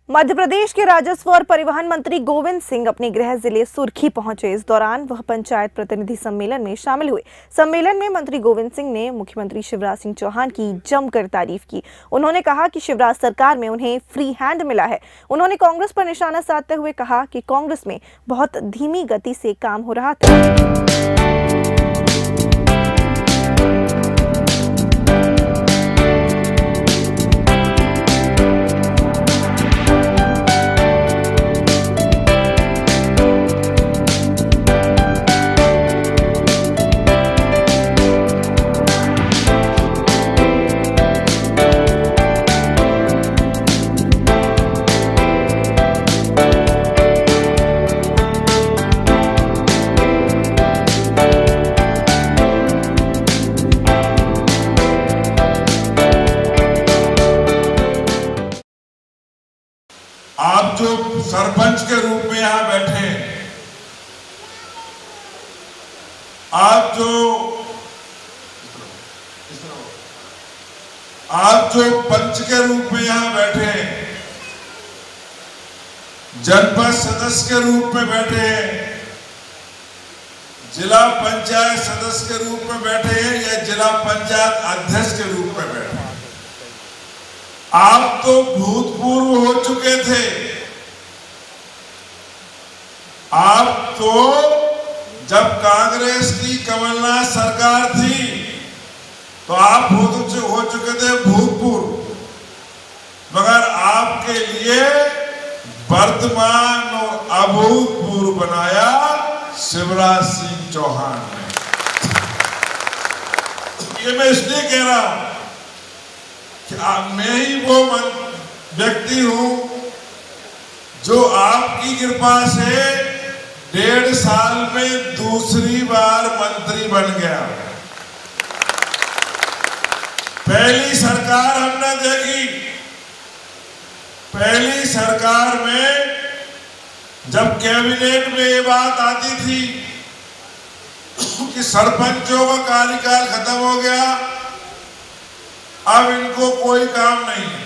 मध्य प्रदेश के राजस्व और परिवहन मंत्री गोविंद सिंह अपने गृह जिले सुर्खी पहुंचे। इस दौरान वह पंचायत प्रतिनिधि सम्मेलन में शामिल हुए। सम्मेलन में मंत्री गोविंद सिंह ने मुख्यमंत्री शिवराज सिंह चौहान की जमकर तारीफ की। उन्होंने कहा कि शिवराज सरकार में उन्हें फ्री हैंड मिला है। उन्होंने कांग्रेस पर निशाना साधते हुए कहा कि कांग्रेस में बहुत धीमी गति से काम हो रहा था। आप जो सरपंच के रूप में यहां बैठे हैं, आप जो पंच के रूप में यहां बैठे हैं, जनपद सदस्य के रूप में बैठे हैं, जिला पंचायत सदस्य के रूप में बैठे हैं या जिला पंचायत अध्यक्ष के रूप में बैठे हैं, आप तो भूतपूर्व हो चुके थे। आप तो जब कांग्रेस की कमलनाथ सरकार थी तो आप हो चुके थे भूतपूर्व, मगर आपके लिए वर्तमान और अभूतपूर्व बनाया शिवराज सिंह चौहान ने। ये मैं इसलिए कह रहा हूं कि मैं ही वो व्यक्ति हूं जो आपकी कृपा से 1.5 साल में दूसरी बार मंत्री बन गया। पहली सरकार हमने देखी, पहली सरकार में जब कैबिनेट में ये बात आती थी कि सरपंचों का कार्यकाल खत्म हो गया, अब इनको कोई काम नहीं है।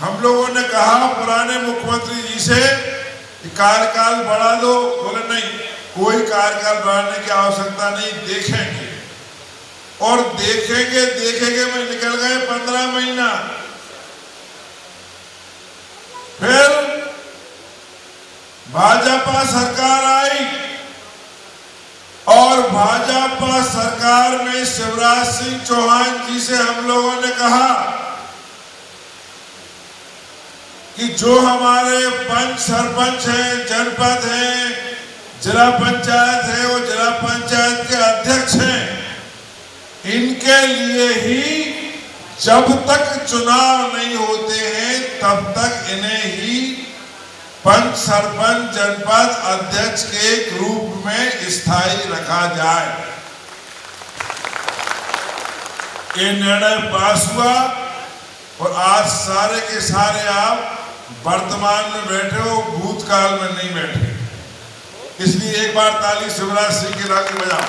हम लोगों ने कहा पुराने मुख्यमंत्री जी से कि कार्यकाल बढ़ा दो, बोले नहीं, कोई कार्यकाल बढ़ाने की आवश्यकता नहीं, देखेंगे। और देखेंगे में निकल गए 15 महीना। फिर भाजपा सरकार आई और भाजपा सरकार में शिवराज सिंह चौहान जी से हम लोगों ने कहा कि जो हमारे पंच सरपंच हैं, जनपद हैं, जिला पंचायत है, वो जिला पंचायत के अध्यक्ष हैं, इनके लिए ही जब तक चुनाव नहीं होते हैं तब तक इन्हें ही पंच सरपंच जनपद अध्यक्ष के रूप में स्थायी रखा जाए। ये निर्णय पास हुआ और आज सारे के सारे आप वर्तमान में बैठे हो, भूतकाल में नहीं बैठे। इसलिए एक बार ताली शिवराज सिंह के नाम की बजाओ,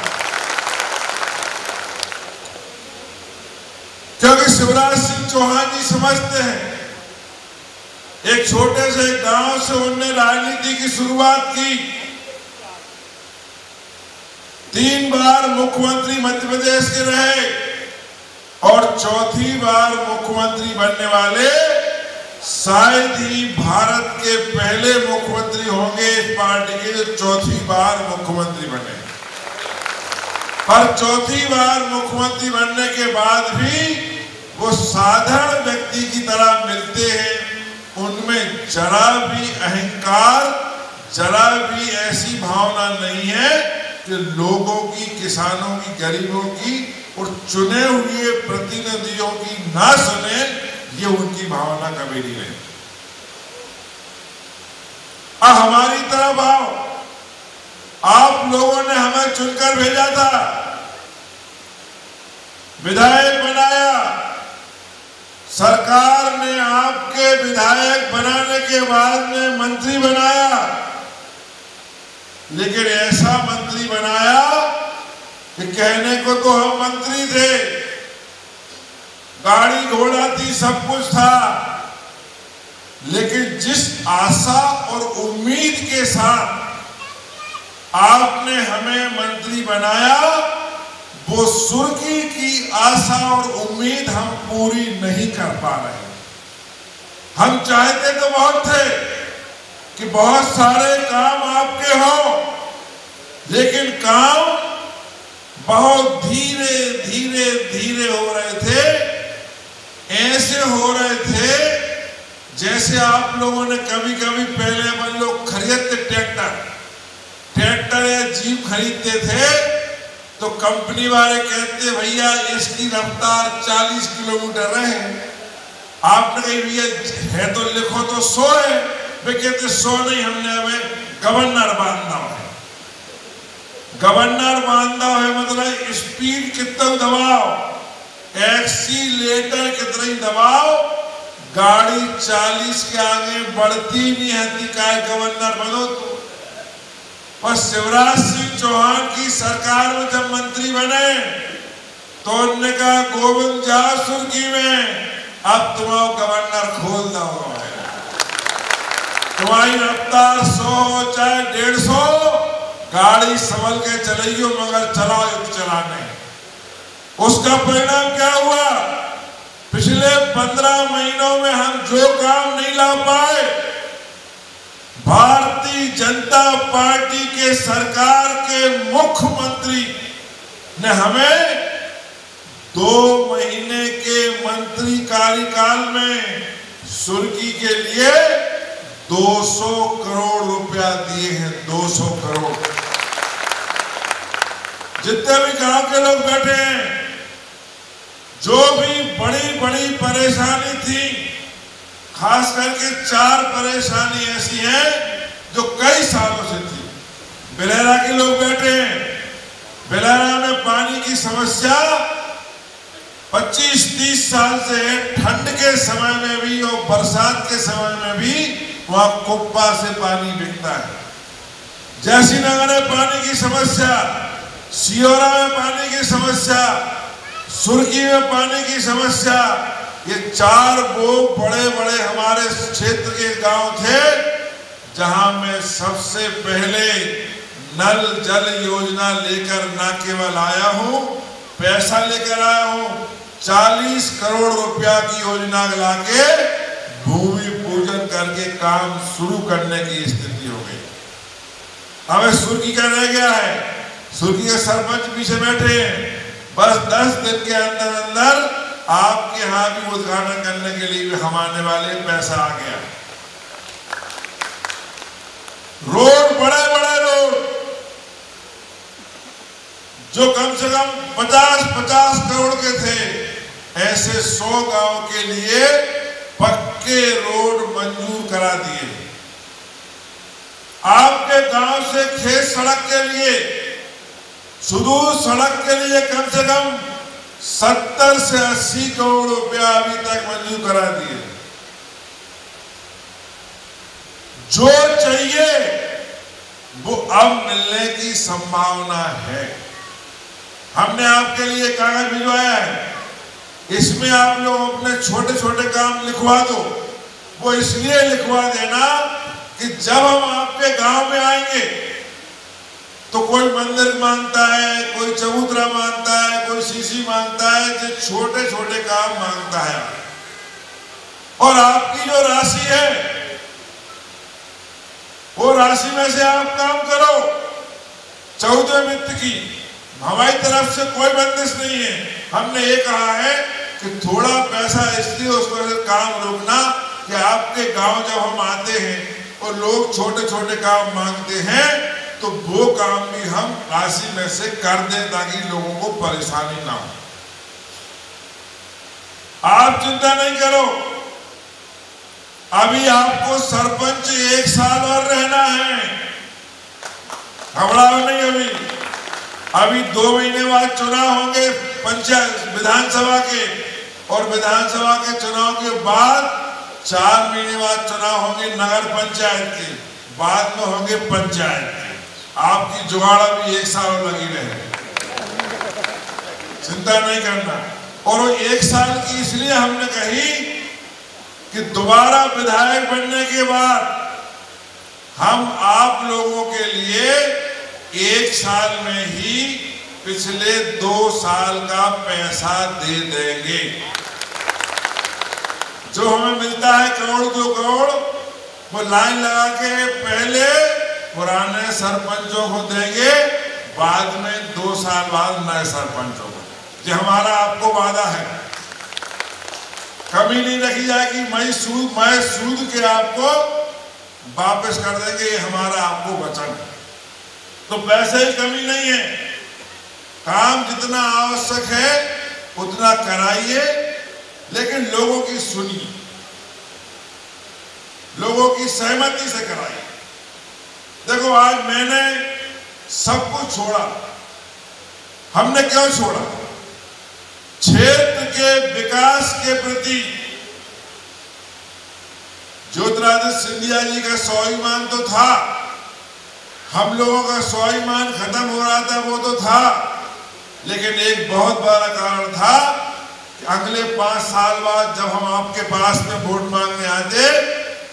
क्योंकि शिवराज सिंह चौहान जी समझते हैं। एक छोटे से गांव से उन्होंने राजनीति की शुरुआत की। 3 बार मुख्यमंत्री मध्य प्रदेश के रहे और 4थी बार मुख्यमंत्री बनने वाले शायद ही भारत के पहले मुख्यमंत्री होंगे इस पार्टी के जो 4थी बार मुख्यमंत्री बने। पर 4थी बार मुख्यमंत्री बनने के बाद भी वो साधारण व्यक्ति की तरह मिलते हैं। उनमें जरा भी अहंकार, जरा भी ऐसी भावना नहीं है कि लोगों की, किसानों की, गरीबों की और चुने हुए प्रतिनिधियों की ना सुने, ये उनकी भावना कभी नहीं रही। हमारी तरफ आओ, आप लोगों ने हमें चुनकर भेजा था, विधायक बनाया, सरकार ने आपके विधायक बनाने के बाद में मंत्री बनाया, लेकिन ऐसा मंत्री बनाया कि कहने को तो हम मंत्री थे, गाड़ी घोड़ा थी, सब कुछ था, लेकिन जिस आशा और उम्मीद के साथ आपने हमें मंत्री बनाया, वो सुर्खी की आशा और उम्मीद हम पूरी नहीं कर पा रहे। हम चाहते तो बहुत थे कि बहुत सारे काम आपके हो, लेकिन काम बहुत धीरे धीरे धीरे हो रहे थे। ऐसे हो रहे थे जैसे आप लोगों ने कभी कभी पहले अपन लोग खरीदते ट्रैक्टर या जीप खरीदते थे तो कंपनी वाले कहते भैया इसकी रफ्तार 40 किलोमीटर है। आपने कही भैया है तो लिखो तो 100 है। वे कहते 100 नहीं, हमने हमें गवर्नर बांधना है। गवर्नर बांधना है मतलब स्पीड कितना दबाओ, एक्सीलेटर कितना दबाओ, गाड़ी 40 के आगे बढ़ती नहीं है। का गवर्नर बनो तो। और शिवराज सिंह चौहान की सरकार में जब मंत्री बने तो उन्होंने कहा गोविंद जाओ सुर्खी में, अब तुम्हारा गवर्नर खोल दो। तुम्हारी रफ्तार 100 चाहे 150, गाड़ी संभल के चलेगी मगर चलाओ युद्ध चलाने। उसका परिणाम क्या हुआ? पिछले 15 महीनों में हम जो काम नहीं ला पाए, भारतीय जनता पार्टी के सरकार के मुख्यमंत्री ने हमें 2 महीने के मंत्री कार्यकाल में सुर्खी के लिए 200 करोड़ रुपया दिए हैं। 200 करोड़। जितने भी गांव के लोग बैठे हैं, जो भी बड़ी बड़ी परेशानी थी, खास करके 4 परेशानी ऐसी हैं जो कई सालों से थी। बिलहरा के लोग बैठे हैं, बिलहरा में पानी की समस्या 25-30 साल से है। ठंड के समय में भी और बरसात के समय में भी वहां कुप्पा से पानी बिकता है। जैसीनगर में पानी की समस्या, सियोरा में पानी की समस्या, सुर्खी में पानी की समस्या। ये 4 वो बड़े बड़े हमारे क्षेत्र के गांव थे जहां मैं सबसे पहले नल जल योजना लेकर न केवल आया हूं, पैसा लेकर आया हूं। 40 करोड़ रुपया की योजना लाके भूमि पूजन करके काम शुरू करने की स्थिति हो गई। हमें सुर्खी का रह गया है। सुर्खी के सरपंच पीछे बैठे हैं। बस 10 दिन के अंदर अंदर आपके यहां भी उद्घाटन करने के लिए भी हम आने वाले, पैसा आ गया। रोड, बड़े बड़े रोड जो कम से कम 50-50 करोड़ के थे, ऐसे 100 गांव के लिए पक्के रोड मंजूर करा दिए। आपके गांव से खेत सड़क के लिए, सुदूर सड़क के लिए कम से कम 70 से 80 करोड़ रुपया अभी तक मंजूर करा दिए। जो चाहिए वो अब मिलने की संभावना है। हमने आपके लिए कागज भिजवाया है, इसमें आप लोग अपने छोटे छोटे काम लिखवा दो। वो इसलिए लिखवा देना कि जब हम आपके गांव में आएंगे तो कोई मंदिर मांगता है, कोई चबूतरा मांगता है, कोई सीसी मांगता है, जो छोटे छोटे काम मांगता है। और आपकी जो राशि है वो राशि में से आप काम करो। 14 वित्त की हमारी तरफ से कोई बंदिश नहीं है। हमने ये कहा है कि थोड़ा पैसा इसलिए उसमें से काम रोकना कि आपके गांव जब हम आते हैं और लोग छोटे छोटे काम मांगते हैं तो वो काम भी हम राशि में से कर दें ताकि लोगों को परेशानी ना हो। आप चिंता नहीं करो, अभी आपको सरपंच 1 साल और रहना है। घबराओ नहीं। अभी 2 महीने बाद चुनाव होंगे पंचायत विधानसभा के, और विधानसभा के चुनाव के बाद 4 महीने बाद चुनाव होंगे नगर पंचायत के, बाद में होंगे पंचायत के। आपकी जुगाड़ भी 1 साल लगी रहे, चिंता नहीं करना। और वो 1 साल की इसलिए हमने कही कि दोबारा विधायक बनने के बाद हम आप लोगों के लिए 1 साल में ही पिछले 2 साल का पैसा दे देंगे। जो हमें मिलता है करोड़ 2 करोड़, वो लाइन लगा के पहले पुराने सरपंचों को देंगे, बाद में 2 साल बाद नए सरपंचों को। ये हमारा आपको वादा है, कमी नहीं रखी जाएगी। मैं सूद के आपको वापस कर देंगे, ये हमारा आपको वचन है। तो पैसे की कमी नहीं है, काम जितना आवश्यक है उतना कराइए, लेकिन लोगों की सुनिए, लोगों की सहमति से कराइए। देखो आज मैंने सब कुछ छोड़ा, हमने क्यों छोड़ा? क्षेत्र के विकास के प्रति ज्योतिरादित्य सिंधिया जी का स्वाभिमान तो था, हम लोगों का स्वाभिमान खत्म हो रहा था वो तो था, लेकिन एक बहुत बड़ा कारण था कि अगले 5 साल बाद जब हम आपके पास में वोट मांगने आते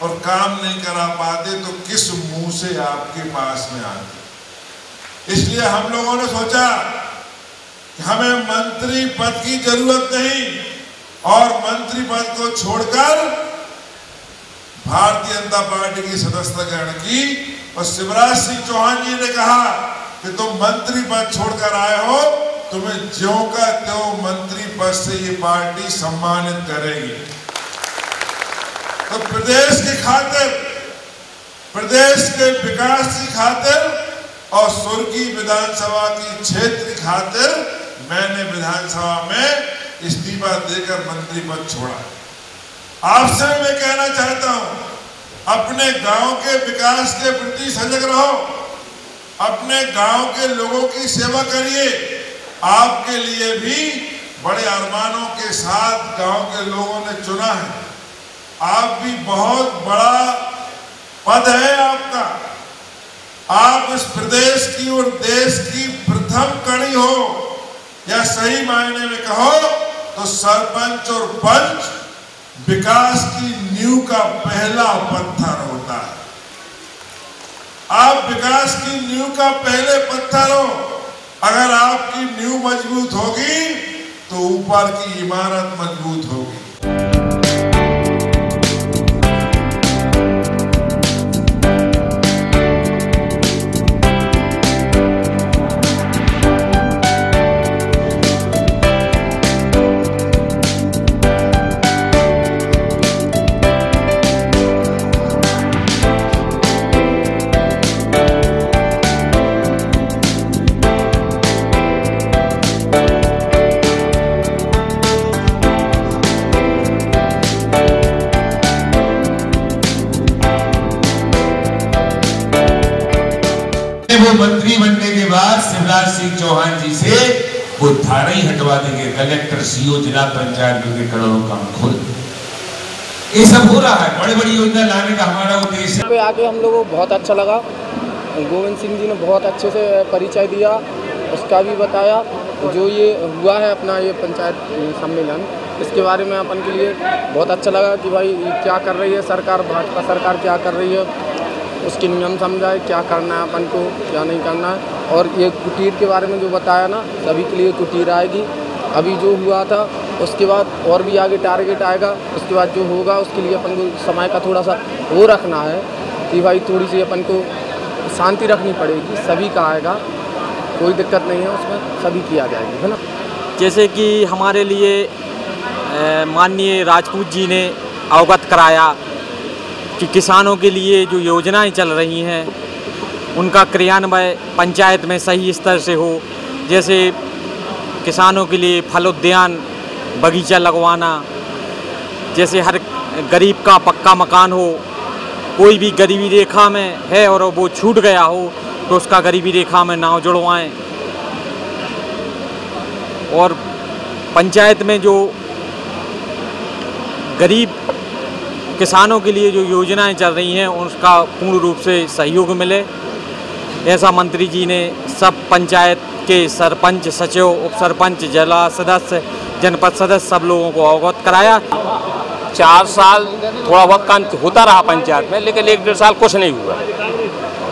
और काम नहीं करा पाते तो किस मुंह से आपके पास में आते। इसलिए हम लोगों ने सोचा कि हमें मंत्री पद की जरूरत नहीं, और मंत्री पद को छोड़कर भारतीय जनता पार्टी की सदस्यता ग्रहण की। और शिवराज सिंह चौहान जी ने कहा कि तुम मंत्री पद छोड़कर आए हो, तुम्हें ज्यों का त्यों मंत्री पद से ये पार्टी सम्मानित करेगी। तो प्रदेश की खातिर, प्रदेश के विकास की खातिर और सुर्खी विधानसभा की क्षेत्र की खातिर मैंने विधानसभा में इस्तीफा देकर मंत्री पद छोड़ा। आपसे मैं कहना चाहता हूं, अपने गांव के विकास के प्रति सजग रहो, अपने गांव के लोगों की सेवा करिए। आपके लिए भी बड़े अरमानों के साथ गांव के लोगों ने चुना है, आप भी बहुत बड़ा पद है आपका। आप इस प्रदेश की और देश की प्रथम कड़ी हो, या सही मायने में कहो तो सरपंच और पंच विकास की नींव का पहला पत्थर होता है। आप विकास की नींव का पहले पत्थर हो। अगर आपकी नींव मजबूत होगी तो ऊपर की इमारत मजबूत होगी। वो मंत्री बनने के बाद शिवराज सिंह चौहान जी से वो धारा ही हटवा देंगे, कलेक्टर, सीओ, जिला पंचायत के करोड़ों काम खोल। ये सब हो रहा है, बड़ी बड़ी योजना लाने का हमारा उद्देश्य है। आके हम लोगों को बहुत अच्छा लगा, गोविंद सिंह जी ने बहुत अच्छे से परिचय दिया, उसका भी बताया। जो ये हुआ है अपना ये पंचायत सम्मेलन, इसके बारे में अपन के लिए बहुत अच्छा लगा कि भाई क्या कर रही है सरकार, भाजपा सरकार क्या कर रही है, उसके नियम समझाए, क्या करना है अपन को, क्या नहीं करना है। और ये कुटीर के बारे में जो बताया ना, सभी के लिए कुटीर आएगी। अभी जो हुआ था उसके बाद और भी आगे टारगेट आएगा, उसके बाद जो होगा उसके लिए अपन को समय का थोड़ा सा वो रखना है कि भाई थोड़ी सी अपन को शांति रखनी पड़ेगी। सभी का आएगा, कोई दिक्कत नहीं है उसमें, सभी की आ जाएगी, है ना। जैसे कि हमारे लिए माननीय राजपूत जी ने अवगत कराया कि किसानों के लिए जो योजनाएं चल रही हैं उनका क्रियान्वयन पंचायत में सही स्तर से हो। जैसे किसानों के लिए फल उद्यान बगीचा लगवाना, जैसे हर गरीब का पक्का मकान हो, कोई भी गरीबी रेखा में है और वो छूट गया हो तो उसका गरीबी रेखा में नाम जुड़वाएं। और पंचायत में जो गरीब किसानों के लिए जो योजनाएं चल रही हैं उसका पूर्ण रूप से सहयोग मिले, ऐसा मंत्री जी ने सब पंचायत के सरपंच, सचिव, उप सरपंच, जिला सदस्य, जनपद सदस्य सब लोगों को अवगत कराया। 4 साल थोड़ा बहुत काम होता रहा पंचायत में, लेकिन 1-1.5 साल कुछ नहीं हुआ।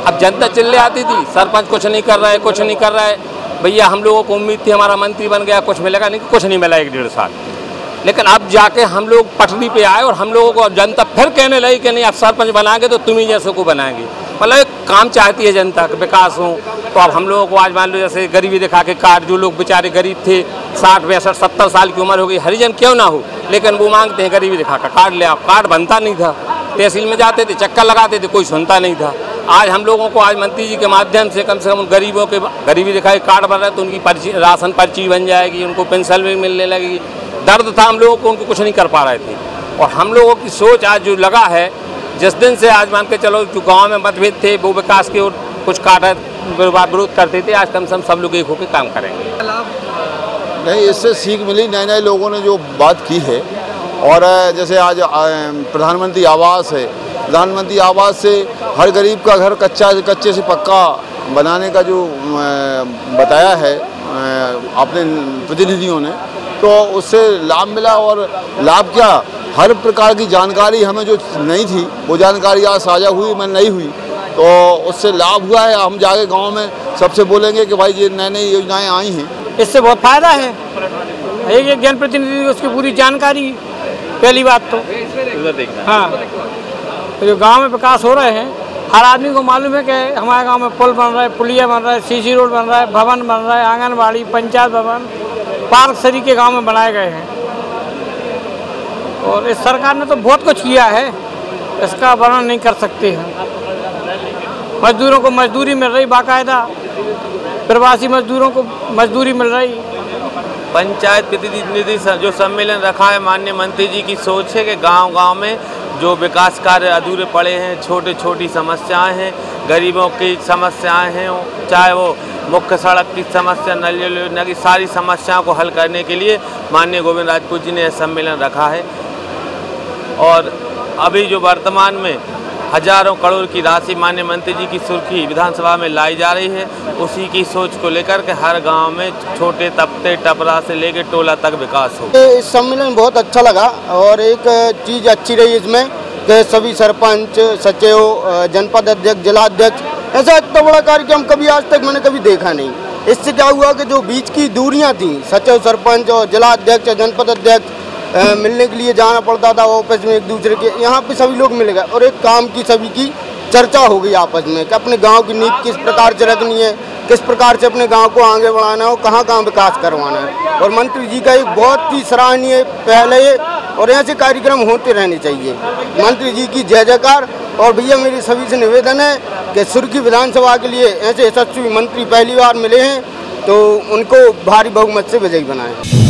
अब जनता चिल्ले आती थी, सरपंच कुछ नहीं कर रहा है, कुछ नहीं कर रहा है। भैया हम लोगों को उम्मीद थी हमारा मंत्री बन गया, कुछ मिलेगा नहीं, कुछ नहीं मिला 1-1.5 साल। लेकिन अब जाके हम लोग पटरी पे आए और हम लोगों को जनता फिर कहने लगी कि नहीं, अब सरपंच बनाएंगे तो तुम ही जैसे को बनाएंगे। मतलब एक काम चाहती है जनता का, विकास हो। तो अब हम लोगों को आज मान लो जैसे गरीबी दिखा के कार्ड, जो लोग बेचारे गरीब थे, 60, 62, 70 साल की उम्र हो गई, हरिजन क्यों ना हो, लेकिन वो मांगते हैं गरीबी दिखा कर कार्ड ले आओ। कार्ड बनता नहीं था, तहसील में जाते थे, चक्कर लगाते थे, कोई सुनता नहीं था। आज हम लोगों को आज मंत्री जी के माध्यम से कम उन गरीबों के गरीबी दिखाई कार्ड बन रहा है, तो उनकी पर्ची, राशन पर्ची बन जाएगी, उनको पेंशन भी मिलने लगेगी। दर्द था हम लोगों को, उनको कुछ नहीं कर पा रहे थे। और हम लोगों की सोच आज जो लगा है, जिस दिन से आज मान के चलो जो गांव में मतभेद थे वो विकास की ओर कुछ विरोध करते थे, आज कम से कम सब लोग एक होकर काम करेंगे। नहीं, इससे सीख मिली, नए नए लोगों ने जो बात की है। और जैसे आज प्रधानमंत्री आवास है, प्रधानमंत्री आवास से हर गरीब का घर कच्चे से पक्का बनाने का जो बताया है अपने प्रतिनिधियों ने, तो उससे लाभ मिला। और लाभ क्या, हर प्रकार की जानकारी हमें जो नहीं थी वो जानकारी आज साझा हुई, मैं नहीं हुई, तो उससे लाभ हुआ है। हम जाके गांव में सबसे बोलेंगे कि भाई ये नई नई योजनाएं आई हैं, इससे बहुत फायदा है। एक जनप्रतिनिधि उसकी पूरी जानकारी, पहली बात तो हाँ, तो जो गांव में विकास हो रहे हैं, हर आदमी को मालूम है कि हमारे गांव में पुल बन रहा है, पुलिया बन रहा है, सीसी रोड बन रहा है, भवन बन रहा है, आंगनबाड़ी, पंचायत भवन, पार्क सरी के गांव में बनाए गए हैं। और इस सरकार ने तो बहुत कुछ किया है, इसका वर्णन नहीं कर सकते हैं। मजदूरों को मजदूरी मिल रही बाकायदा, प्रवासी मजदूरों को मजदूरी मिल रही। पंचायत प्रतिनिधि जो सम्मेलन रखा है, माननीय मंत्री जी की सोच है कि गांव-गांव में जो विकास कार्य अधूरे पड़े हैं, छोटी समस्याएं हैं, गरीबों की समस्याएं हैं, चाहे वो मुख्य सड़क की समस्या, नल योजना की सारी समस्याओं को हल करने के लिए माननीय गोविंद राजपूत जी ने यह सम्मेलन रखा है। और अभी जो वर्तमान में हजारों करोड़ की राशि माननीय मंत्री जी की सुर्खी विधानसभा में लाई जा रही है, उसी की सोच को लेकर के हर गांव में छोटे तबके टपरा से लेकर टोला तक विकास हो। इस सम्मेलन बहुत अच्छा लगा। और एक चीज़ अच्छी रही इसमें कि सभी सरपंच, सचिव, जनपद अध्यक्ष, जिला अध्यक्ष, ऐसा इतना बड़ा कार्यक्रम कभी आज तक मैंने कभी देखा नहीं। इससे क्या हुआ कि जो बीच की दूरियां थी, सचिव, सरपंच और जिला अध्यक्ष, जनपद अध्यक्ष मिलने के लिए जाना पड़ता था ऑफिस में एक दूसरे के, यहाँ पे सभी लोग मिल गए और एक काम की सभी की चर्चा हो गई आपस में कि अपने गांव की नींव किस प्रकार से रखनी है, किस प्रकार से अपने गांव को आगे बढ़ाना है और कहाँ विकास करवाना है। और मंत्री जी का एक बहुत ही सराहनीय पहल है और ऐसे कार्यक्रम होते रहने चाहिए। मंत्री जी की जय जयकार। और भैया मेरी सभी से निवेदन है कि सुर्खी विधानसभा के लिए ऐसे यशस्वी मंत्री पहली बार मिले हैं, तो उनको भारी बहुमत से विजयी बनाएं।